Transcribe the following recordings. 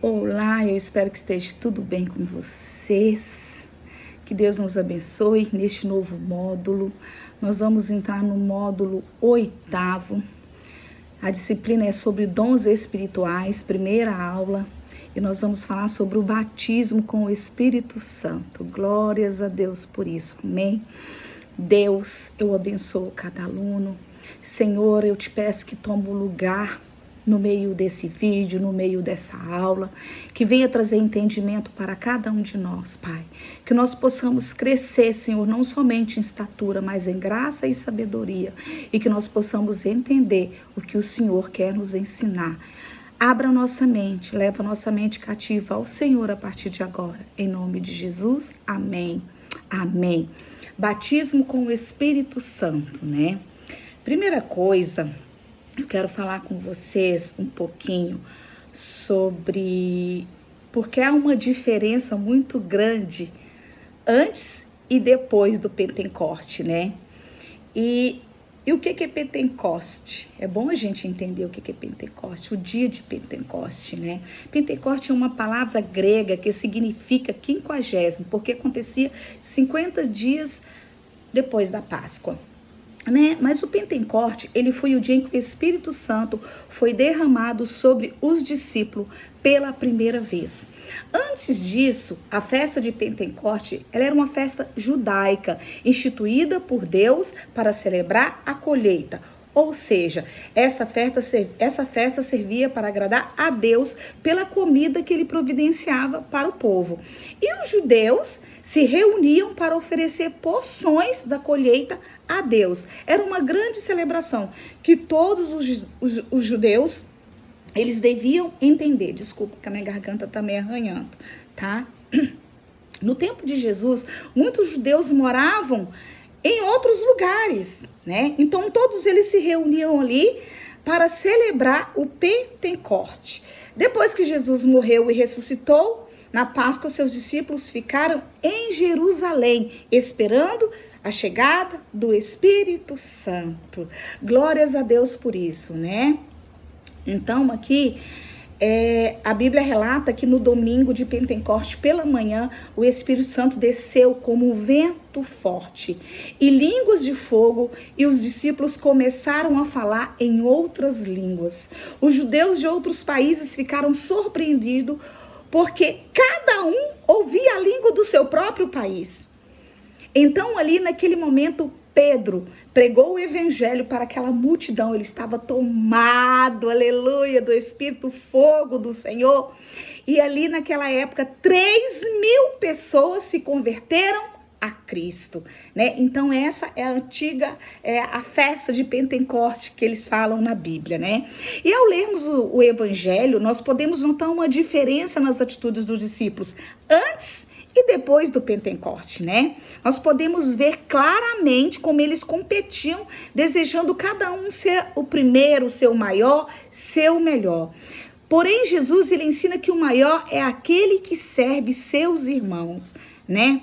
Olá, eu espero que esteja tudo bem com vocês. Que Deus nos abençoe neste novo módulo. Nós vamos entrar no módulo 8º. A disciplina é sobre dons espirituais, primeira aula. E nós vamos falar sobre o batismo com o Espírito Santo. Glórias a Deus por isso, amém? Deus, eu abençoo cada aluno. Senhor, eu te peço que tome o lugar no meio desse vídeo, no meio dessa aula, que venha trazer entendimento para cada um de nós, Pai. Que nós possamos crescer, Senhor, não somente em estatura, mas em graça e sabedoria. E que nós possamos entender o que o Senhor quer nos ensinar. Abra nossa mente, leva nossa mente cativa ao Senhor a partir de agora. Em nome de Jesus, amém. Amém. Batismo com o Espírito Santo, né? Primeira coisa, eu quero falar com vocês um pouquinho sobre porque há uma diferença muito grande antes e depois do Pentecoste, né? E o que é Pentecoste? É bom a gente entender o que é Pentecoste, o dia de Pentecoste, né? Pentecoste é uma palavra grega que significa 50, porque acontecia 50 dias depois da Páscoa. Né? Mas o Pentecoste, ele foi o dia em que o Espírito Santo foi derramado sobre os discípulos pela primeira vez. Antes disso, a festa de Pentecoste, ela era uma festa judaica, instituída por Deus para celebrar a colheita. Ou seja, essa festa servia para agradar a Deus pela comida que ele providenciava para o povo. E os judeus se reuniam para oferecer porções da colheita a Deus. Era uma grande celebração que todos os judeus, eles deviam entender. Desculpa que a minha garganta está meio arranhando, tá? No tempo de Jesus, muitos judeus moravam em outros lugares, né? Então todos eles se reuniam ali para celebrar o Pentecoste. Depois que Jesus morreu e ressuscitou, na Páscoa seus discípulos ficaram em Jerusalém, esperando a chegada do Espírito Santo. Glórias a Deus por isso, né? Então aqui a Bíblia relata que no domingo de Pentecoste, pela manhã, o Espírito Santo desceu como um vento forte e línguas de fogo, e os discípulos começaram a falar em outras línguas. Os judeus de outros países ficaram surpreendidos porque cada um ouvia a língua do seu próprio país. Então, ali naquele momento, Pedro pregou o evangelho para aquela multidão. Ele estava tomado, aleluia, do Espírito Fogo do Senhor. E ali naquela época, 3.000 pessoas se converteram a Cristo, né? Então essa é a antiga, a festa de Pentecoste que eles falam na Bíblia, né? E ao lermos o evangelho, nós podemos notar uma diferença nas atitudes dos discípulos antes e depois do Pentecoste, né? Nós podemos ver claramente como eles competiam, desejando cada um ser o primeiro, ser o maior, ser o melhor. Porém, Jesus, ele ensina que o maior é aquele que serve seus irmãos, né?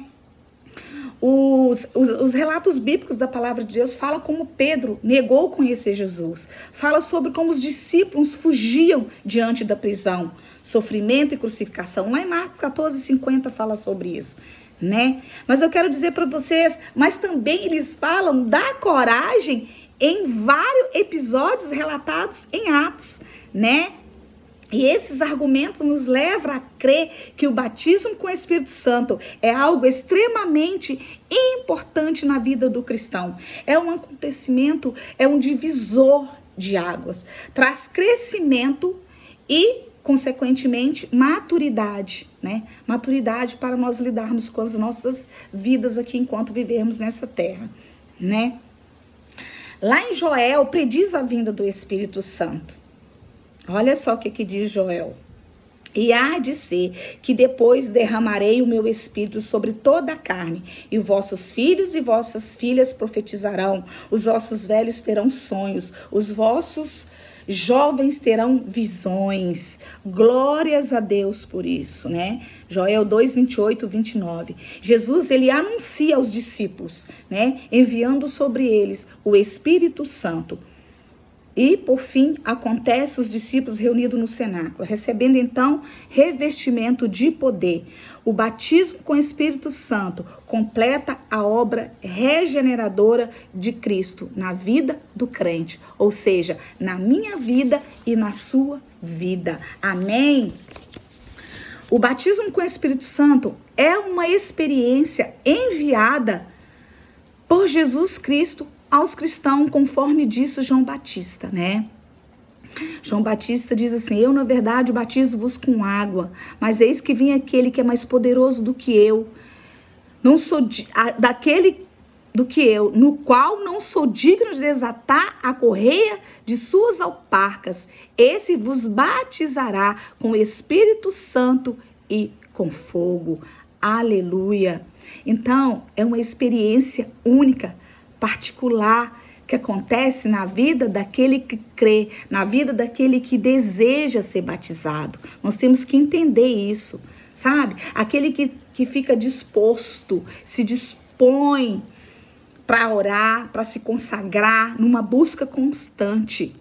Os relatos bíblicos da palavra de Deus falam como Pedro negou conhecer Jesus. Fala sobre como os discípulos fugiam diante da prisão, sofrimento e crucificação. Lá em Marcos 14:50 fala sobre isso, né? Mas eu quero dizer para vocês, mas também eles falam da coragem em vários episódios relatados em Atos, né? E esses argumentos nos levam a crer que o batismo com o Espírito Santo é algo extremamente importante na vida do cristão. É um acontecimento, é um divisor de águas. Traz crescimento e, consequentemente, maturidade, né? Maturidade para nós lidarmos com as nossas vidas aqui enquanto vivermos nessa terra, né? Lá em Joel, prediz a vinda do Espírito Santo. Olha só o que diz Joel. E há de ser que depois derramarei o meu espírito sobre toda a carne, e vossos filhos e vossas filhas profetizarão, os vossos velhos terão sonhos, os vossos jovens terão visões. Glórias a Deus por isso, né? Joel 2:28-29. Jesus, ele anuncia aos discípulos, né? Enviando sobre eles o Espírito Santo. E, por fim, acontece os discípulos reunidos no cenáculo, recebendo então revestimento de poder. O batismo com o Espírito Santo completa a obra regeneradora de Cristo na vida do crente, ou seja, na minha vida e na sua vida. Amém? O batismo com o Espírito Santo é uma experiência enviada por Jesus Cristo aos cristãos, conforme disse João Batista, né? João Batista diz assim: eu, na verdade, batizo-vos com água, mas eis que vem aquele que é mais poderoso do que eu, no qual não sou digno de desatar a correia de suas alparcas. Esse vos batizará com o Espírito Santo e com fogo. Aleluia! Então, é uma experiência única, particular, que acontece na vida daquele que crê, na vida daquele que deseja ser batizado. Nós temos que entender isso, sabe? Aquele que fica disposto, se dispõe para orar, para se consagrar, numa busca constante.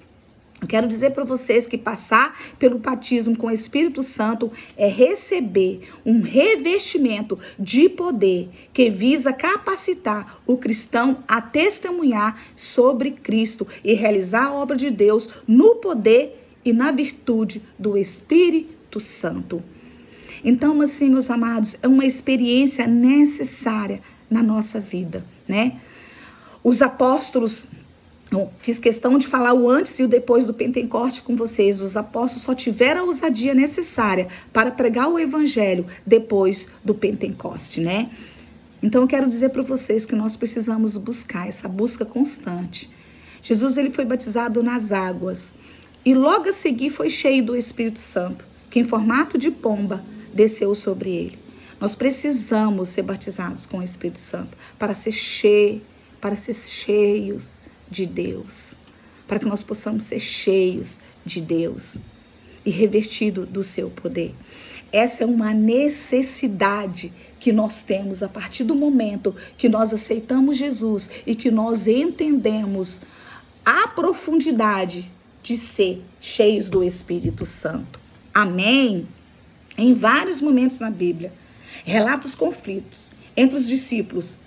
Eu quero dizer para vocês que passar pelo batismo com o Espírito Santo é receber um revestimento de poder que visa capacitar o cristão a testemunhar sobre Cristo e realizar a obra de Deus no poder e na virtude do Espírito Santo. Então, assim, meus amados, é uma experiência necessária na nossa vida, né? Os apóstolos... Fiz questão de falar o antes e o depois do Pentecoste com vocês. Os apóstolos só tiveram a ousadia necessária para pregar o evangelho depois do Pentecoste, né? Então eu quero dizer para vocês que nós precisamos buscar essa busca constante. Jesus, ele foi batizado nas águas e logo a seguir foi cheio do Espírito Santo, que em formato de pomba desceu sobre ele. Nós precisamos ser batizados com o Espírito Santo para ser cheios de Deus, para que nós possamos ser cheios de Deus e revestidos do seu poder. Essa é uma necessidade que nós temos a partir do momento que nós aceitamos Jesus e que nós entendemos a profundidade de ser cheios do Espírito Santo. Amém? Em vários momentos na Bíblia, relata os conflitos entre os discípulos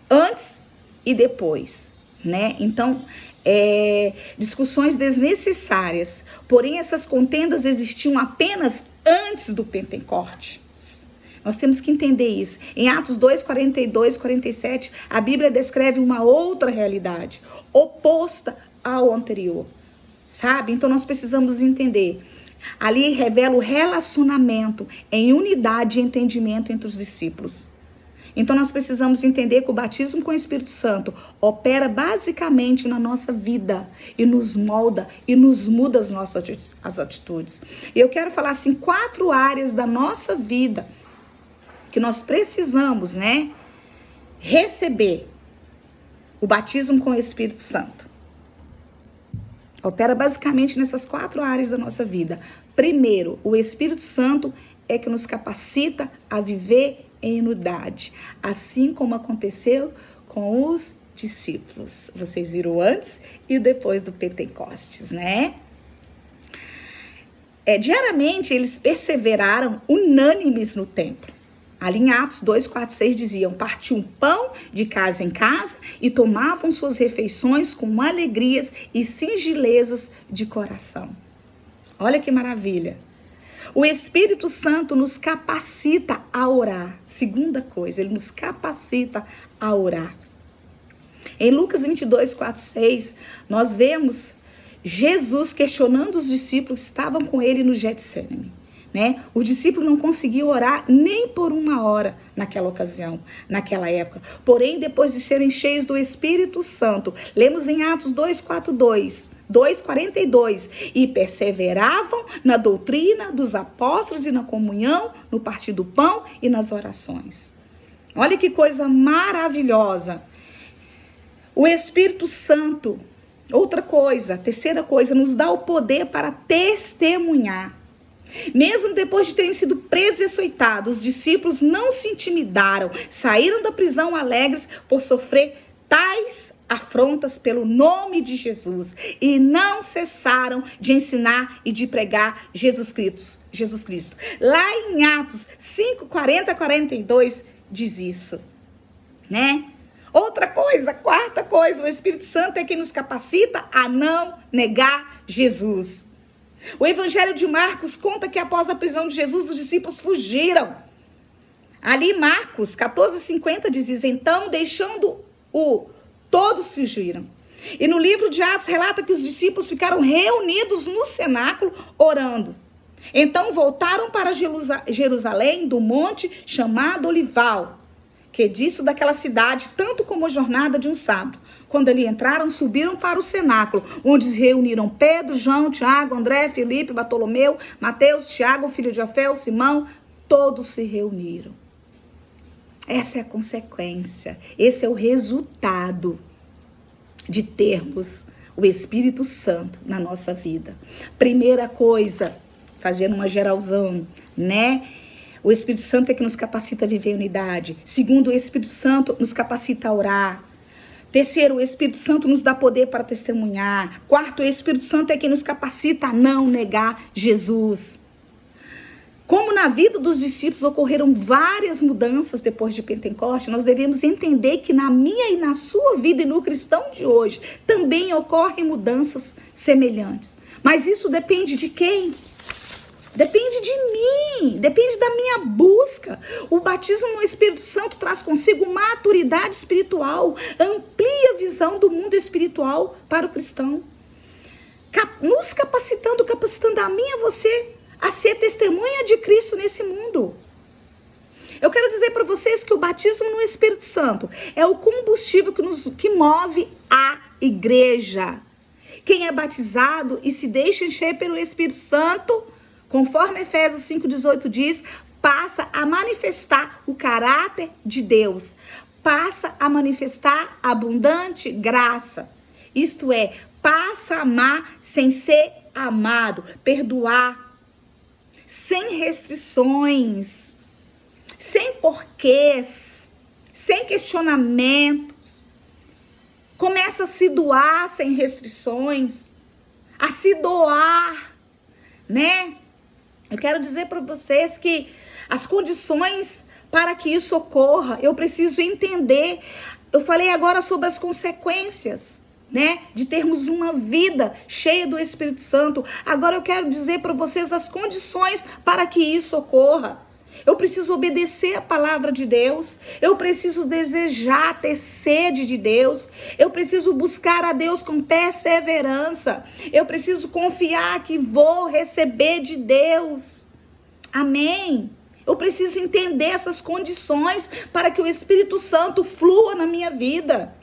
antes e depois, né? Então, discussões desnecessárias, porém essas contendas existiam apenas antes do Pentecoste. Nós temos que entender isso. Em Atos 2, 42, 47, a Bíblia descreve uma outra realidade, oposta ao anterior, sabe? Então nós precisamos entender. Ali revela o relacionamento em unidade e entendimento entre os discípulos. Então nós precisamos entender que o batismo com o Espírito Santo opera basicamente na nossa vida e nos molda e nos muda as atitudes. E eu quero falar assim, 4 áreas da nossa vida que nós precisamos, né, receber o batismo com o Espírito Santo. Opera basicamente nessas 4 áreas da nossa vida. Primeiro, o Espírito Santo é que nos capacita a viver em unidade, assim como aconteceu com os discípulos. Vocês viram antes e depois do Pentecostes, né? Diariamente eles perseveraram unânimes no templo. Ali em Atos 2, 4, 6 diziam: partiam pão de casa em casa e tomavam suas refeições com alegrias e singelezas de coração. Olha que maravilha! O Espírito Santo nos capacita a orar. Segunda coisa, ele nos capacita a orar. Em Lucas 22, 4, 6, nós vemos Jesus questionando os discípulos que estavam com ele no Getsêmani, né? Os discípulos não conseguiam orar nem por 1 hora naquela ocasião, naquela época. Porém, depois de serem cheios do Espírito Santo, lemos em Atos 2:42, e perseveravam na doutrina dos apóstolos e na comunhão, no partir do pão e nas orações. Olha que coisa maravilhosa. O Espírito Santo, outra coisa, terceira coisa, nos dá o poder para testemunhar. Mesmo depois de terem sido presos e açoitados, os discípulos não se intimidaram, saíram da prisão alegres por sofrer tais afrontas pelo nome de Jesus e não cessaram de ensinar e de pregar Jesus Cristo. Lá em Atos 5, 40, 42 diz isso, né? Outra coisa, quarta coisa, o Espírito Santo é quem nos capacita a não negar Jesus. O Evangelho de Marcos conta que após a prisão de Jesus, os discípulos fugiram. Ali em Marcos 14:50 diz, então deixando-o, todos fugiram. E no livro de Atos relata que os discípulos ficaram reunidos no cenáculo orando. Então voltaram para Jerusalém do monte chamado Olival, que é disso daquela cidade, tanto como a jornada de um sábado. Quando ali entraram, subiram para o cenáculo, onde se reuniram Pedro, João, Tiago, André, Filipe, Bartolomeu, Mateus, Tiago, filho de Alfeu, Simão, todos se reuniram. Essa é a consequência, esse é o resultado de termos o Espírito Santo na nossa vida. Primeira coisa, fazendo uma geralzão, né? O Espírito Santo é que nos capacita a viver em unidade. Segundo, o Espírito Santo nos capacita a orar. Terceiro, o Espírito Santo nos dá poder para testemunhar. Quarto, o Espírito Santo é quem nos capacita a não negar Jesus. Como na vida dos discípulos ocorreram várias mudanças depois de Pentecostes, nós devemos entender que na minha e na sua vida e no cristão de hoje também ocorrem mudanças semelhantes. Mas isso depende de quem? Depende de mim, depende da minha busca. O batismo no Espírito Santo traz consigo maturidade espiritual, amplia a visão do mundo espiritual para o cristão, nos capacitando a mim e a você a ser testemunha de Cristo nesse mundo. Eu quero dizer para vocês que o batismo no Espírito Santo é o combustível que move a igreja. Quem é batizado e se deixa encher pelo Espírito Santo, conforme Efésios 5,18 diz, passa a manifestar o caráter de Deus, passa a manifestar abundante graça. Isto é, passa a amar sem ser amado, perdoar, sem restrições, sem porquês, sem questionamentos. Começa a se doar sem restrições, a se doar, né? Eu quero dizer para vocês que as condições para que isso ocorra, eu preciso entender. Eu falei agora sobre as consequências, né, de termos uma vida cheia do Espírito Santo. Agora eu quero dizer para vocês as condições para que isso ocorra. Eu preciso obedecer a palavra de Deus. Eu preciso desejar ter sede de Deus. Eu preciso buscar a Deus com perseverança. Eu preciso confiar que vou receber de Deus. Amém? Eu preciso entender essas condições para que o Espírito Santo flua na minha vida.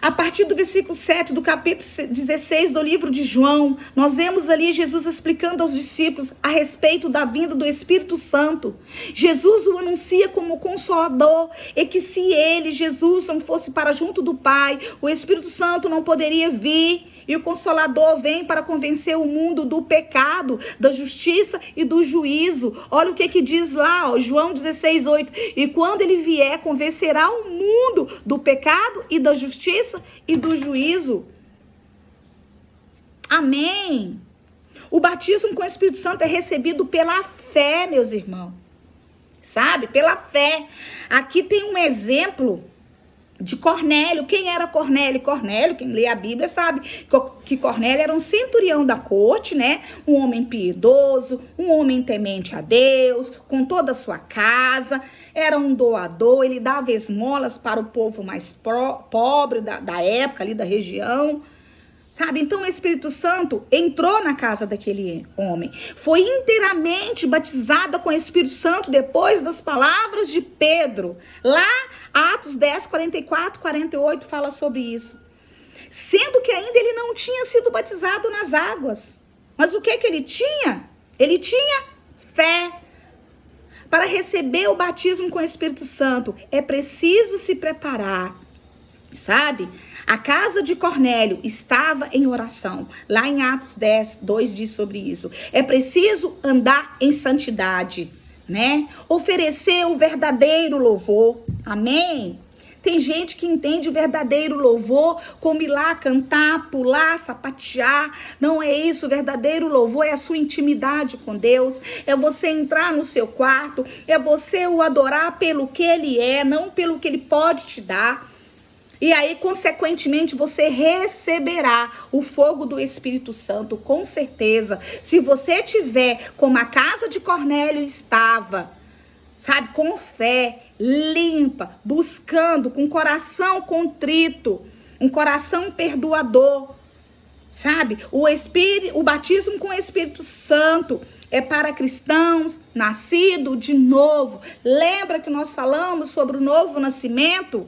A partir do versículo 7 do capítulo 16 do livro de João, nós vemos ali Jesus explicando aos discípulos a respeito da vinda do Espírito Santo. Jesus o anuncia como Consolador e que se ele, Jesus, não fosse para junto do Pai, o Espírito Santo não poderia vir. E o Consolador vem para convencer o mundo do pecado, da justiça e do juízo. Olha o que diz lá, João 16:8. E quando ele vier, convencerá o mundo do pecado e da justiça e do juízo. Amém. O batismo com o Espírito Santo é recebido pela fé, meus irmãos. Sabe? Pela fé. Aqui tem um exemplo de Cornélio. Quem era Cornélio? Cornélio, quem lê a Bíblia sabe que Cornélio era um centurião da corte, né? Um homem piedoso, um homem temente a Deus, com toda a sua casa. Era um doador, ele dava esmolas para o povo mais pobre da época ali, da região. Sabe? Então o Espírito Santo entrou na casa daquele homem. Foi inteiramente batizada com o Espírito Santo depois das palavras de Pedro. Lá, Atos 10, 44, 48 fala sobre isso. Sendo que ainda ele não tinha sido batizado nas águas. Mas o que ele tinha? Ele tinha fé. Para receber o batismo com o Espírito Santo, é preciso se preparar. Sabe? A casa de Cornélio estava em oração. Lá em Atos 10, 2 diz sobre isso. É preciso andar em santidade, né? Oferecer o verdadeiro louvor. Amém? Tem gente que entende o verdadeiro louvor como ir lá cantar, pular, sapatear. Não é isso. O verdadeiro louvor é a sua intimidade com Deus. É você entrar no seu quarto. É você o adorar pelo que Ele é, não pelo que Ele pode te dar. E aí, consequentemente, você receberá o fogo do Espírito Santo, com certeza. Se você tiver como a casa de Cornélio estava, sabe, com fé, limpa, buscando, com coração contrito, um coração perdoador, sabe? O batismo com o Espírito Santo é para cristãos nascidos de novo. Lembra que nós falamos sobre o novo nascimento?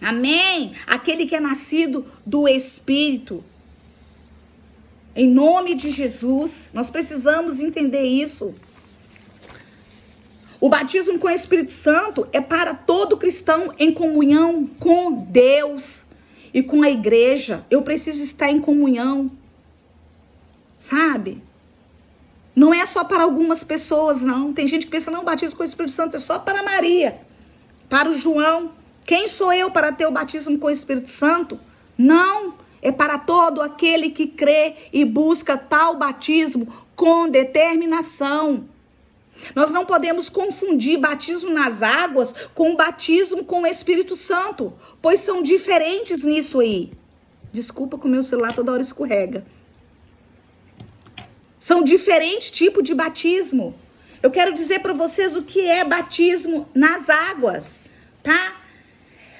Amém? Aquele que é nascido do Espírito. Em nome de Jesus, nós precisamos entender isso. O batismo com o Espírito Santo é para todo cristão em comunhão com Deus e com a igreja. Eu preciso estar em comunhão, sabe? Não é só para algumas pessoas, não. Tem gente que pensa, não, o batismo com o Espírito Santo é só para Maria, para o João. Quem sou eu para ter o batismo com o Espírito Santo? Não, é para todo aquele que crê e busca tal batismo com determinação. Nós não podemos confundir batismo nas águas com batismo com o Espírito Santo, pois são diferentes nisso aí. Desculpa que o meu celular toda hora escorrega. São diferentes tipos de batismo. Eu quero dizer para vocês o que é batismo nas águas, tá?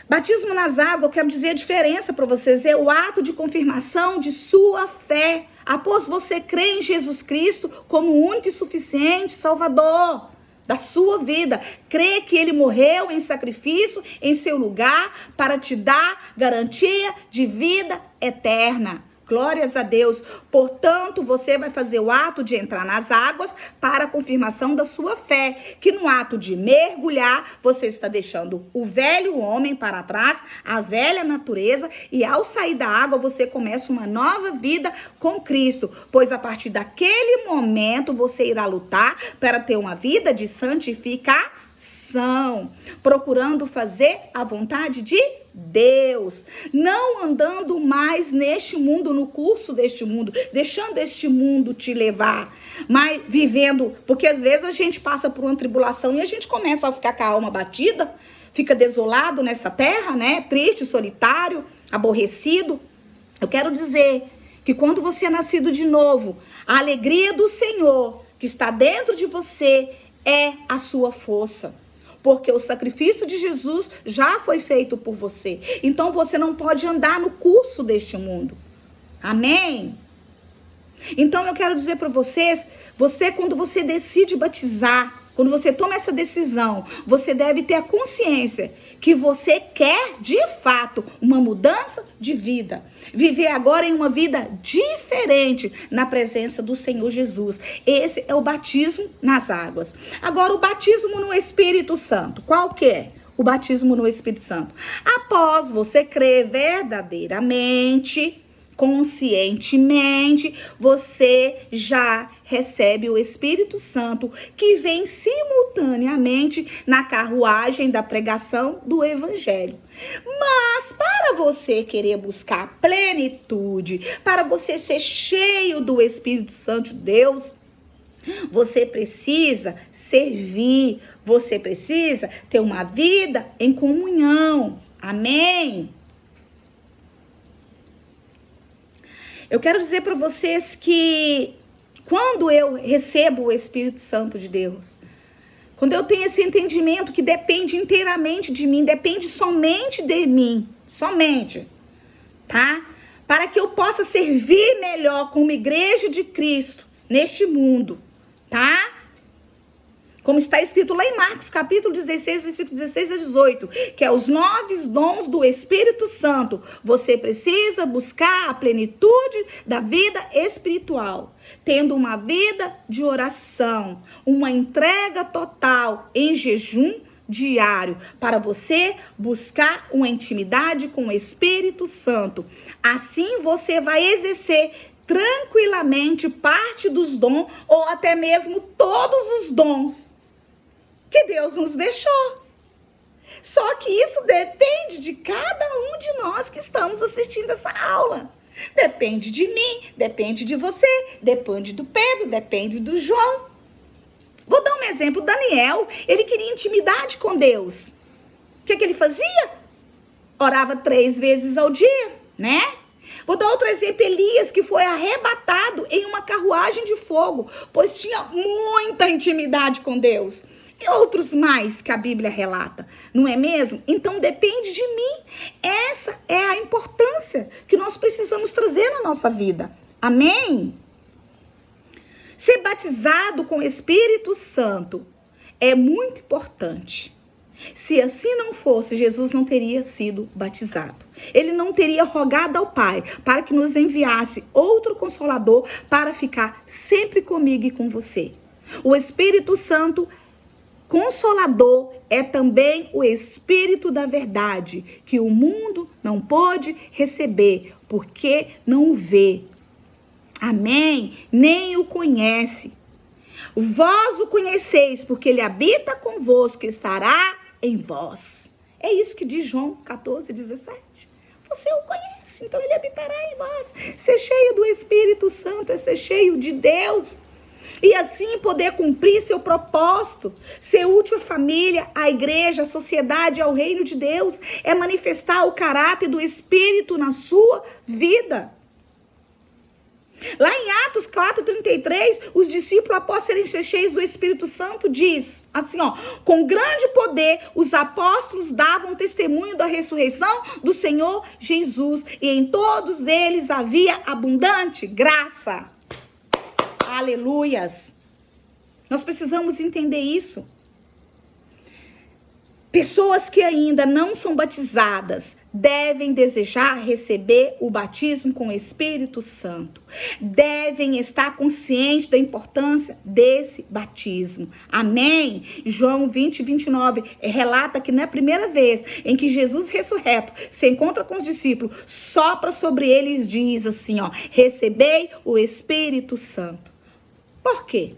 Batismo nas águas, eu quero dizer a diferença para vocês, é o ato de confirmação de sua fé, após você crer em Jesus Cristo como o único e suficiente Salvador da sua vida. Crê que Ele morreu em sacrifício em seu lugar para te dar garantia de vida eterna. Glórias a Deus. Portanto, você vai fazer o ato de entrar nas águas para a confirmação da sua fé, que no ato de mergulhar, você está deixando o velho homem para trás, a velha natureza, e ao sair da água, você começa uma nova vida com Cristo, pois a partir daquele momento, você irá lutar para ter uma vida de santificação, procurando fazer a vontade de Deus, não andando mais neste mundo, no curso deste mundo, deixando este mundo te levar, mas vivendo, porque às vezes a gente passa por uma tribulação e a gente começa a ficar com a alma batida, fica desolado nessa terra, né? Triste, solitário, aborrecido. Eu quero dizer que quando você é nascido de novo, a alegria do Senhor que está dentro de você é a sua força. Porque o sacrifício de Jesus já foi feito por você. Então você não pode andar no curso deste mundo. Amém? Então eu quero dizer para vocês, quando você decide batizar, quando você toma essa decisão, você deve ter a consciência que você quer, de fato, uma mudança de vida. Viver agora em uma vida diferente na presença do Senhor Jesus. Esse é o batismo nas águas. Agora, o batismo no Espírito Santo. Qual que é? O batismo no Espírito Santo. Após você crer verdadeiramente, conscientemente, você já recebe o Espírito Santo, que vem simultaneamente na carruagem da pregação do Evangelho. Mas para você querer buscar plenitude, para você ser cheio do Espírito Santo de Deus, você precisa servir, você precisa ter uma vida em comunhão. Amém? Eu quero dizer para vocês que quando eu recebo o Espírito Santo de Deus, quando eu tenho esse entendimento que depende inteiramente de mim, depende somente de mim, somente, tá? Para que eu possa servir melhor como igreja de Cristo neste mundo, tá? Como está escrito lá em Marcos, capítulo 16, versículo 16 a 18, que é os 9 dons do Espírito Santo. Você precisa buscar a plenitude da vida espiritual, tendo uma vida de oração, uma entrega total em jejum diário, para você buscar uma intimidade com o Espírito Santo. Assim você vai exercer tranquilamente parte dos dons, ou até mesmo todos os dons que Deus nos deixou. Só que isso depende de cada um de nós que estamos assistindo essa aula. Depende de mim, depende de você, depende do Pedro, depende do João. Vou dar um exemplo. Daniel, ele queria intimidade com Deus. O que ele fazia? Orava 3 vezes ao dia, né? Vou dar outro exemplo. Elias, que foi arrebatado em uma carruagem de fogo, pois tinha muita intimidade com Deus. E outros mais que a Bíblia relata, não é mesmo? Então depende de mim. Essa é a importância que nós precisamos trazer na nossa vida. Amém? Ser batizado com o Espírito Santo é muito importante. Se assim não fosse, Jesus não teria sido batizado. Ele não teria rogado ao Pai para que nos enviasse outro Consolador para ficar sempre comigo e com você. O Espírito Santo Consolador é também o Espírito da verdade, que o mundo não pode receber, porque não o vê. Amém? Nem o conhece. Vós o conheceis, porque ele habita convosco e estará em vós. É isso que diz João 14:17. Você o conhece, então ele habitará em vós. Ser cheio do Espírito Santo é ser cheio de Deus. E assim poder cumprir seu propósito, ser útil à família, à igreja, à sociedade, ao reino de Deus, é manifestar o caráter do Espírito na sua vida. Lá em Atos 4:33, os discípulos, após serem cheios do Espírito Santo, diz assim, com grande poder, os apóstolos davam testemunho da ressurreição do Senhor Jesus, e em todos eles havia abundante graça. Aleluias! Nós precisamos entender isso. Pessoas que ainda não são batizadas devem desejar receber o batismo com o Espírito Santo. Devem estar conscientes da importância desse batismo. Amém? João 20:29 relata que na primeira vez em que Jesus ressurreto se encontra com os discípulos, sopra sobre eles e diz assim, recebei o Espírito Santo. Por quê?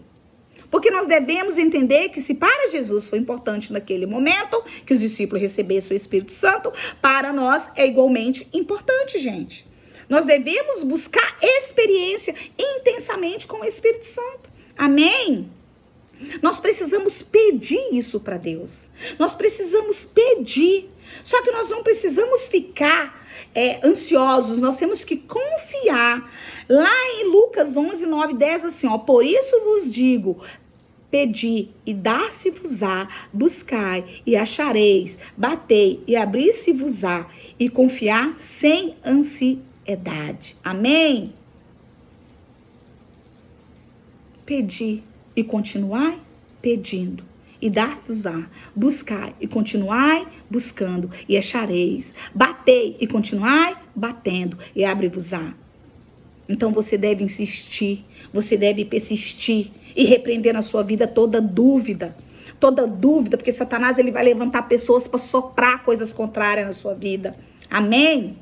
Porque nós devemos entender que se para Jesus foi importante naquele momento que os discípulos recebessem o Espírito Santo, para nós é igualmente importante, gente. Nós devemos buscar experiência intensamente com o Espírito Santo. Amém? Nós precisamos pedir isso para Deus. Nós precisamos pedir. Só que nós não precisamos ficar ansiosos. Nós temos que confiar. Lá em Lucas 11:9-10, assim, por isso vos digo, pedi e dar-se-vos-á, buscai e achareis, batei e abrir-se-vos-á, e confiar sem ansiedade. Amém? Pedi e continuai pedindo, e dar-vos-á, buscai e continuai buscando, e achareis, batei e continuai batendo, e abre-vos-á. Então você deve insistir, você deve persistir e repreender na sua vida toda dúvida, porque Satanás ele vai levantar pessoas para soprar coisas contrárias na sua vida. Amém?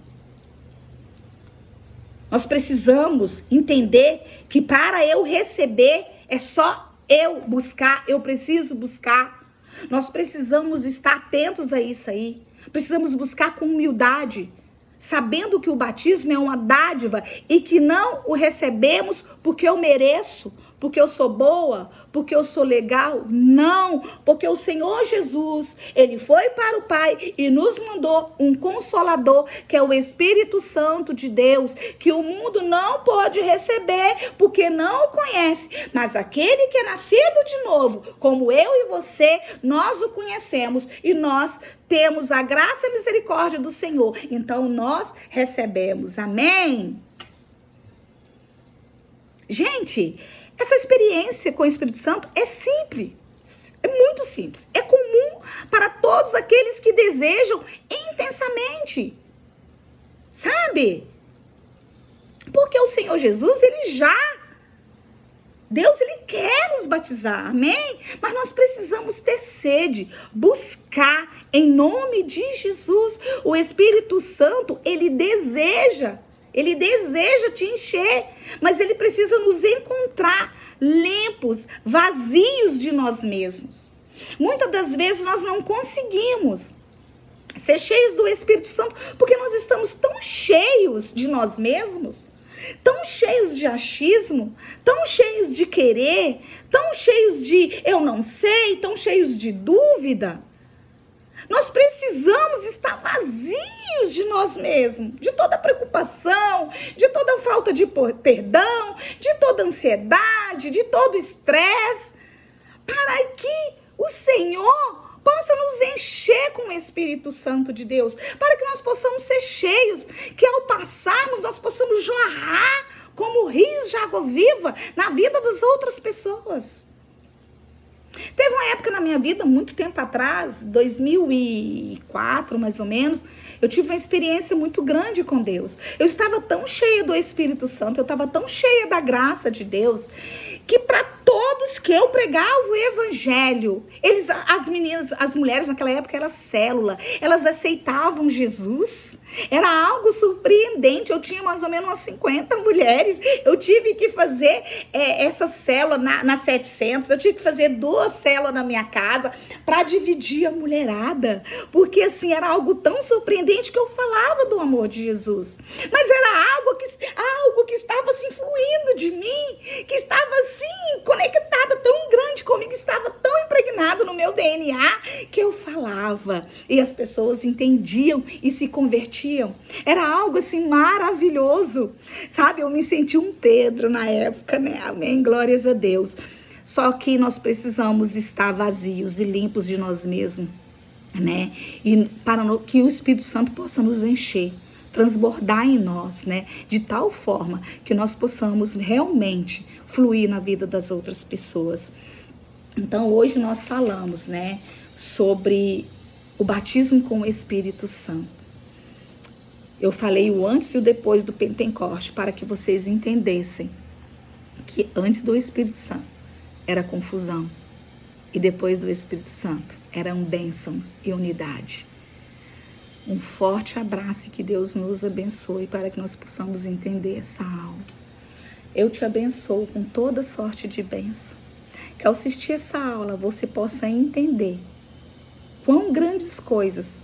Nós precisamos entender que para eu receber é só eu buscar, eu preciso buscar. Nós precisamos estar atentos a isso aí. Precisamos buscar com humildade, sabendo que o batismo é uma dádiva e que não o recebemos porque eu mereço, porque eu sou boa, porque eu sou legal. Não, porque o Senhor Jesus, ele foi para o Pai e nos mandou um Consolador, que é o Espírito Santo de Deus, que o mundo não pode receber porque não o conhece. Mas aquele que é nascido de novo, como eu e você, nós o conhecemos e nós temos a graça e a misericórdia do Senhor. Então nós recebemos. Amém? Gente, essa experiência com o Espírito Santo é simples, é muito simples, é comum para todos aqueles que desejam intensamente, sabe? Porque o Senhor Jesus, Deus, ele quer nos batizar, amém? Mas nós precisamos ter sede, buscar em nome de Jesus. O Espírito Santo, ele deseja te encher, mas ele precisa nos encontrar limpos, vazios de nós mesmos. Muitas das vezes nós não conseguimos Ser cheios do Espírito Santo, porque nós estamos tão cheios de nós mesmos, tão cheios de achismo, tão cheios de querer, tão cheios de eu não sei, tão cheios de dúvida. Nós precisamos estar vazios de nós mesmos, de toda preocupação, de toda falta de perdão, de toda ansiedade, de todo estresse, para que o Senhor possa nos encher com o Espírito Santo de Deus, para que nós possamos ser cheios, que ao passarmos nós possamos jorrar como rios de água viva na vida das outras pessoas. Teve uma época na minha vida, muito tempo atrás, 2004 mais ou menos, eu tive uma experiência muito grande com Deus. Eu estava tão cheia do Espírito Santo, eu estava tão cheia da graça de Deus, que para todos que eu pregava o evangelho, as mulheres naquela época era célula, elas aceitavam Jesus. Era algo surpreendente. Eu tinha mais ou menos umas 50 mulheres. Eu tive que fazer essa célula na 700. Eu tive que fazer 2 células na minha casa para dividir a mulherada. Porque assim, era algo tão surpreendente que eu falava do amor de Jesus. Mas era algo que estava assim fluindo de mim, que estava assim conectada, tão grande comigo, estava tão impregnado no meu DNA que eu falava. E as pessoas entendiam e se convertiam. Era algo assim maravilhoso, sabe? Eu me senti um Pedro na época, né? Amém, glórias a Deus. Só que nós precisamos estar vazios e limpos de nós mesmos, né? E para que o Espírito Santo possa nos encher, transbordar em nós, né? De tal forma que nós possamos realmente fluir na vida das outras pessoas. Então, hoje nós falamos, né? Sobre o batismo com o Espírito Santo. Eu falei o antes e o depois do Pentecoste para que vocês entendessem que antes do Espírito Santo era confusão e depois do Espírito Santo eram bênçãos e unidade. Um forte abraço e que Deus nos abençoe para que nós possamos entender essa aula. Eu te abençoo com toda sorte de bênção. Que ao assistir essa aula você possa entender quão grandes coisas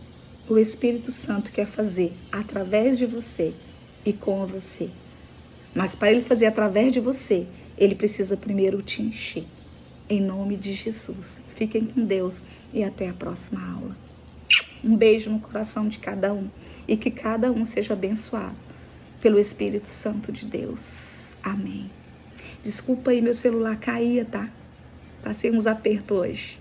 o Espírito Santo quer fazer através de você e com você. Mas para ele fazer através de você, ele precisa primeiro te encher. Em nome de Jesus. Fiquem com Deus e até a próxima aula. Um beijo no coração de cada um e que cada um seja abençoado pelo Espírito Santo de Deus. Amém. Desculpa aí, meu celular caía, tá? Passei uns apertos hoje.